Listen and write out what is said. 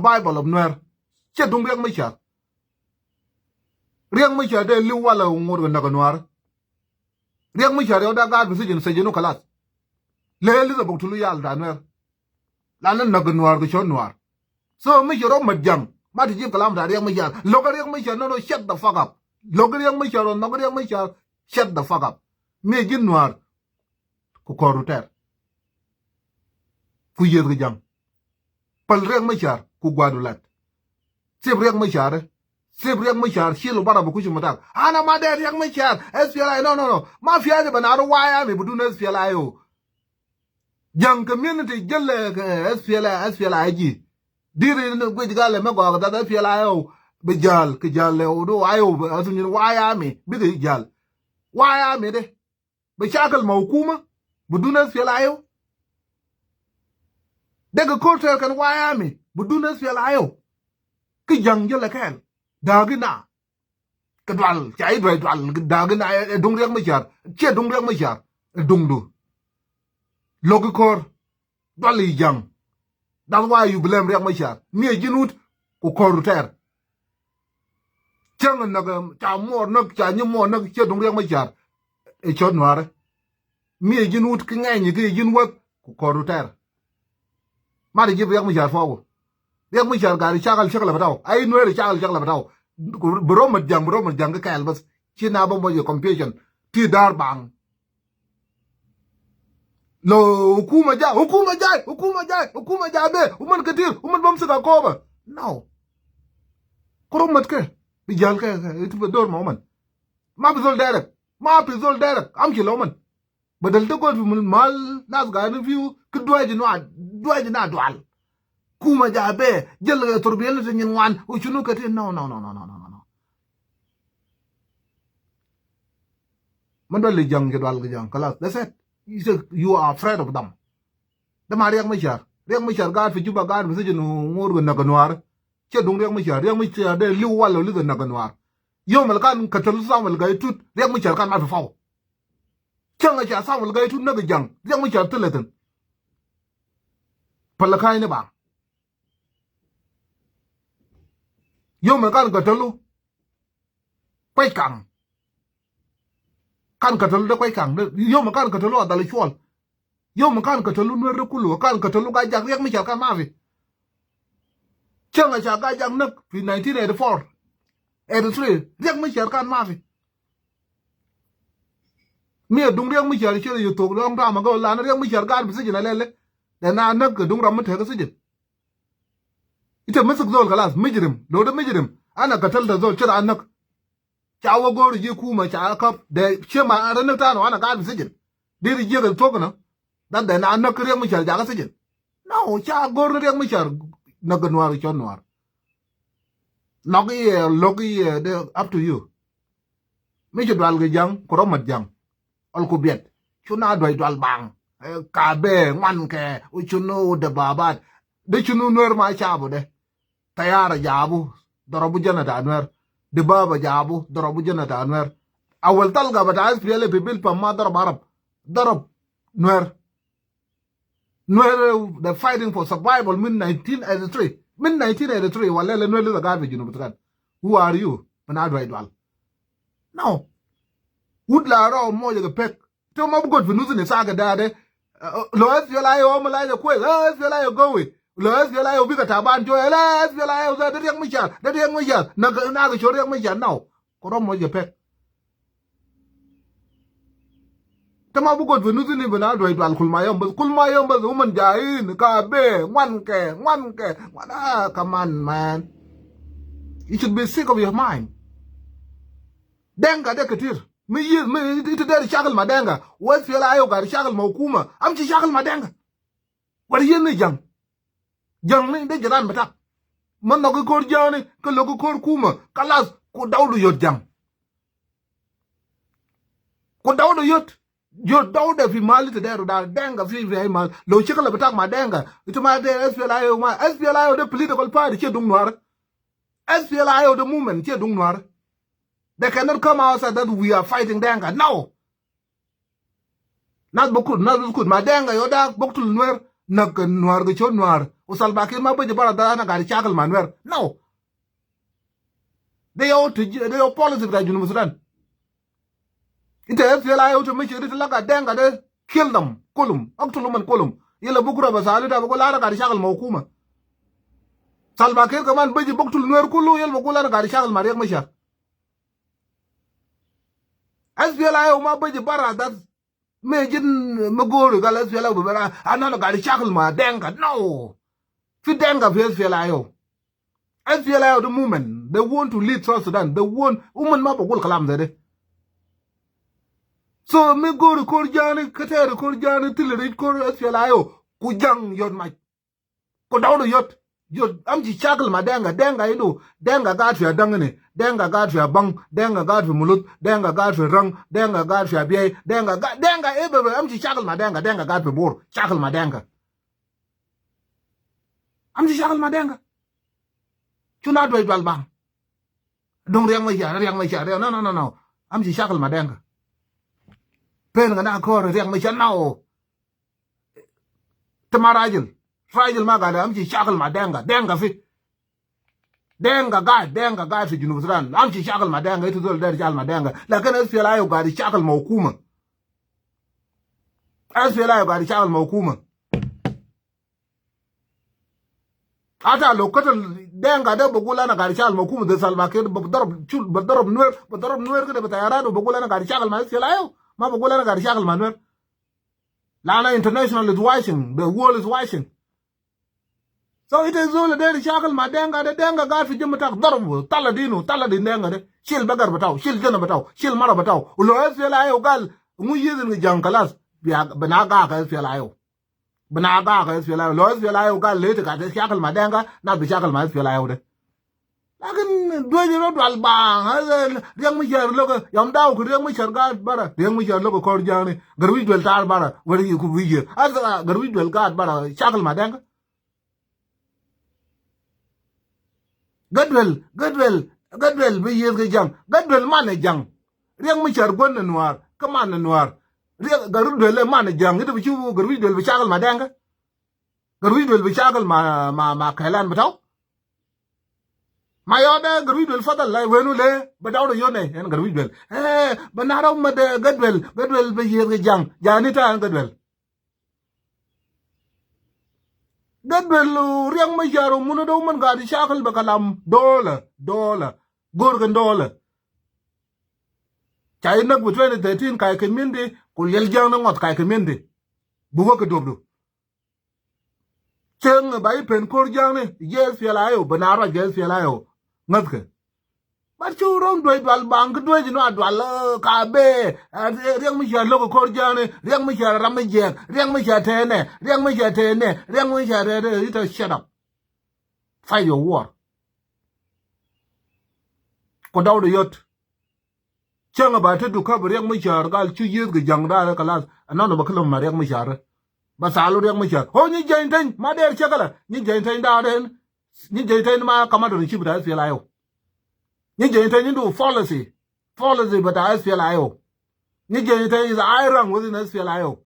Bible of Nuer. Che dung riang mai cha. Riang mai cha de liu wala ngor na Nuer. Riang mai cha de da ga bi se jenu kalat. Le li da botulu yal da Nuer. La nan na Nuer ko chon Nuer. So mi joro majang. Ma ti jib kalam da riang mai cha. Loga riang mai cha no shut the fuck up. Loga riang mai cha no riang mai cha shut the fuck up. Me jin Nuer ko koruter. Ku yed ga jang. Pal riang mai cha ku gwadulat. Sip riang mai cha de. Sip riang mai cha shilo bara bu ku chumatak. Ana ma de riang mai cha. SPLI no. Mafia de banaro waya me budun SPLI o. Young community jelle SPLI ji. Diri no gwe gale me go da SPLI o. Be jal ke jale o do ayo asun ni waya me bi de jal. Waya me de. Be shakal mawkuma budun SPLI o. Daga kotel kan waya me budun SPLI o. Ki jang jelle kan. Dagina. Kadwal chai dwal dagina dung riang mai cha. Che dung riang mai cha. Dung du. Logikor dwali jang. That's why you blame riang mai cha. Me jinut ko koruter. Chang na cha mo nak cha nymo nak che dung riang mai cha. E chon Nuer. Me jinut ki ngai ni ki jinwat ko koruter. Ma de riang mai cha fo. Riang mai cha ga ri cha la bataw. Ai Nuer cha la bataw. Bro mat jang ka kal bas. China bo yo competition. Ti dar bang. Lo hukuma jai be uman kadir uman bam saka koba no korom mat ke bi jal ke itu dor man ma bizol derek am ki loman badal to god mal nas ga review ku doji na dwal kuma jabe jel turbiyel te nyin wan u chunu kati no man dal jang gedwal ga jang kala that's it. You are afraid of them. The Mariang Mishar, God for Juba, God, Vision, more than Naganuar. Chedung Riang Mishar, they live well or little Naganuar. Yomalkan, Catalusa will go to Riang Mishar can have a fall. Changacha Sam will go to Nagajang, Riang Mishar Tileton. Palakaina ba. Yomalkan Catalu. Quite come. Kan katalu da kwai kang yo ma kan katalu adal chwal yo ma kan katalu no rekulu kan katalu ga jak riang mi kan mafi changa cha ga jak nak fi 1984 83 riang mi kan mafi mi dung riang mi char chere yo tok dong da ma go la na riang mi char ga bi sijina lele da na nak dung ram ta ga sijin ita masuk zol kalas mijrim do da mijrim ana katal da zol chira anak chawo gor ji kuma cha kap de chema ran ta no ana ga sijin dir ji ga to kana dan da na na kriya mu cha ga sijin no cha gor riya mu cha na ga noir chon noir logi de up to you mi je dwal ga jang ko romat jang al ko bet chuna doy dwal bang ka be man ke u chunu de babat de chunu noir ma cha bu de tayara jabu darabu jana da noir de baba jabu darabu janata anwer awal talga bata SPLA bibil pamma darab Nuer the fighting for survival min 1983 walele Nuer the garbage no butran who are you manad waidwal no would la ro mo ye pek to ma god vinuzi ne saga dade lo SPLA o mala ye kwel SPLA yo go we lo SPLA yo bika taban jo SPLA yo da riang mi cha na ga cho riang mi cha no ko ro mo ye pek tama bu god vinuzi ni bana do idwal kulmayom bas woman jain ka be wan ke wana come on man you should be sick of your mind denga de ketir mi ite de shagal ma denga SPLA yo ga shagal ma hukuma am ci shagal ma denga war yen ni jang ni de jaran mata man no ko kor jani ko lo ko kor kuma kalas ko dawdu yot jang ko dawdu yot dawda fi mali te deru da denga fi mal lo chikala bata ma denga ituma de SPLA yo de political party che dung noir SPLA yo de movement che dung noir they cannot come outside that we are fighting denga no not bokut ma denga yo da boktul noir nak noir go chon noir Salva Kiir ma beji bara da na gari chakal manwer. No. They all policy that you Sudan. Ita SPLA out to make it like a danga de kill them. Kulum. Up to Luman Kulum. Yellow Bukura Basali da Bukola gari chakal Mokuma. Salva Kiir command beji book to Nuer Kulu Yellow Bukula gari chakal Maria Misha. SPLA ma beji bara that Majin Magori gal SPLA Bubera another gari chakal ma danga. No. Fi danga fi SPLA. SPLA the movement, they want to lead South Sudan. They want woman map of kalam there. So me go to Korjani, Kater Korjani till reach SPLA. Kujang yot my go down to yot. Amji chakal ma denga indo, denga gad for dangane, denga gad for bang, denga gad for mulut, denga gad for rang, denga gad for biay, denga ebe amji chakal ma denga gad for bor, chakal ma denga. Amji chakal ma denga. Chuna doi dwal bang. Dong riang ma ya, no. Am si shakal madenga. Pen nga na ko riang ma ya now. Tamarajil. Fragile magada am si shakal madenga. Denga fi. Denga gad fi Junub Sudan. Am si shakal madenga itu dol der jal madenga. Lakin SPLA yo gadi shakal mawkuma. SPLA yo gadi shakal mawkuma. Ata lokatal denga da bugula na gari chal makum de Salva Kiir badarab nuer kede batayara do bugula na gari chal ma SPLA ma bugula na gari chal ma nuer. Lana international is watching, the world is watching. So it is all there chakal ma denga de denga gar fi jimata darbu taladin denga de shil bagar bataw shil jana bataw shil mara bataw ulo SPLA gal mu yezin ni jankalas banaga ka SPLA Banaga ka SPLA lo SPLA gal lete ka chakal ma denga na bi chakal ma SPLA de. Lakin doje ro dal bang riang mi jar logo yam daw ko riang mi jar gad bara riang mi jar logo kor jani garwi dwel tar bara wari ku wije asa garwi dwel gad bara chakal ma denga. Gadwel bi yes ga jang gadwel man jang riang mi jar gon noir kaman noir riang garwi dwel man jang ito bi chu garwi dwel bi chakal ma denga garwi dwel bi chakal ma kailan bataw Mayoda garwi dwel fadal la wenu le bataw do yone en garwi dwel banaraw ma de gadwel bi yes ga jang janita gadwel riang ma jaro muno do man gadi shakal bakalam dola gorgan dola chay nak bu 2013 kay keminde ko yel jang na ngot kay keminde bu ko dobdo ceng bay pen kor jang ne yes fialayo banara yes fialayo ngatke bar chu ron doy dal bang doy no adwal ka be riang mi jar logo kor jang ne riang mi jar ram je riang mi jar tene riang mi jar ita shut up fight your war ko daw de yot ceng ba te du ka riang mi jar gal chu yes ge jang da kalas anano ba kalom riang mi jar ba salu riang mi jar ho ni jain ten ma der chakala ni jain ten da den ni jain ten ma kamado ni chibra fialayo ni jain ten do policy but SPLA ni jain ten is iron within SPLA